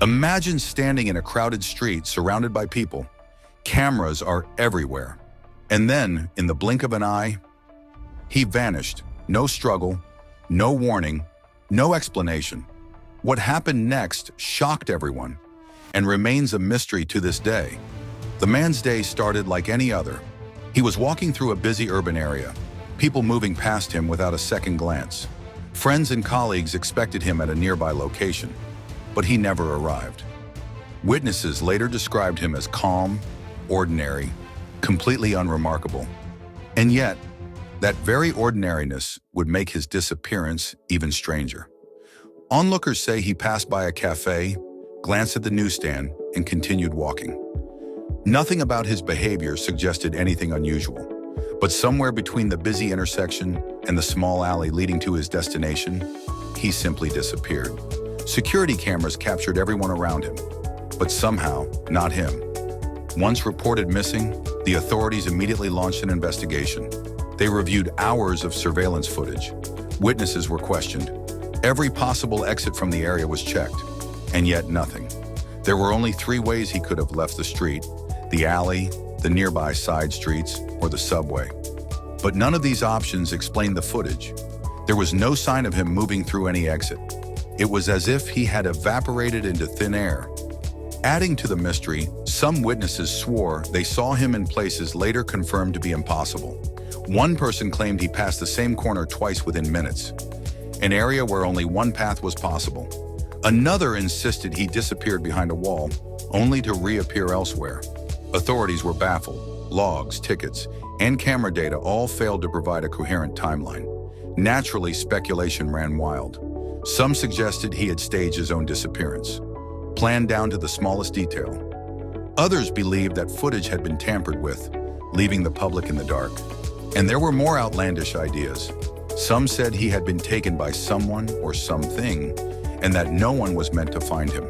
Imagine standing in a crowded street surrounded by people. Cameras are everywhere. And then, in the blink of an eye, he vanished. No struggle, no warning, no explanation. What happened next shocked everyone and remains a mystery to this day. The man's day started like any other. He was walking through a busy urban area, people moving past him without a second glance. Friends and colleagues expected him at a nearby location, but he never arrived. Witnesses later described him as calm, ordinary, completely unremarkable. And yet, that very ordinariness would make his disappearance even stranger. Onlookers say he passed by a cafe, glanced at the newsstand, and continued walking. Nothing about his behavior suggested anything unusual, but somewhere between the busy intersection and the small alley leading to his destination, he simply disappeared. Security cameras captured everyone around him, but somehow not him. Once reported missing, the authorities immediately launched an investigation. They reviewed hours of surveillance footage. Witnesses were questioned. Every possible exit from the area was checked, and yet nothing. There were only 3 ways he could have left the street: the alley, the nearby side streets, or the subway. But none of these options explained the footage. There was no sign of him moving through any exit. It was as if he had evaporated into thin air. Adding to the mystery, some witnesses swore they saw him in places later confirmed to be impossible. One person claimed he passed the same corner twice within minutes, an area where only one path was possible. Another insisted he disappeared behind a wall, only to reappear elsewhere. Authorities were baffled. Logs, tickets, and camera data all failed to provide a coherent timeline. Naturally, speculation ran wild. Some suggested he had staged his own disappearance, planned down to the smallest detail. Others believed that footage had been tampered with, leaving the public in the dark. And there were more outlandish ideas. Some said he had been taken by someone or something, and that no one was meant to find him.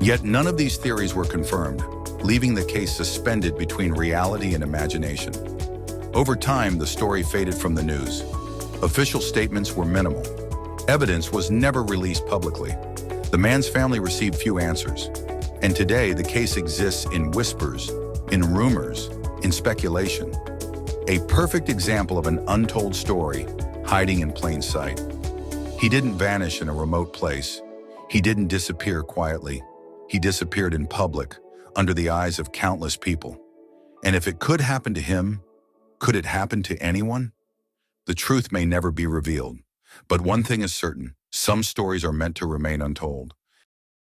Yet none of these theories were confirmed, leaving the case suspended between reality and imagination. Over time, the story faded from the news. Official statements were minimal. Evidence was never released publicly. The man's family received few answers. And today, the case exists in whispers, in rumors, in speculation. A perfect example of an untold story hiding in plain sight. He didn't vanish in a remote place. He didn't disappear quietly. He disappeared in public, under the eyes of countless people. And if it could happen to him, could it happen to anyone? The truth may never be revealed. But one thing is certain: some stories are meant to remain untold.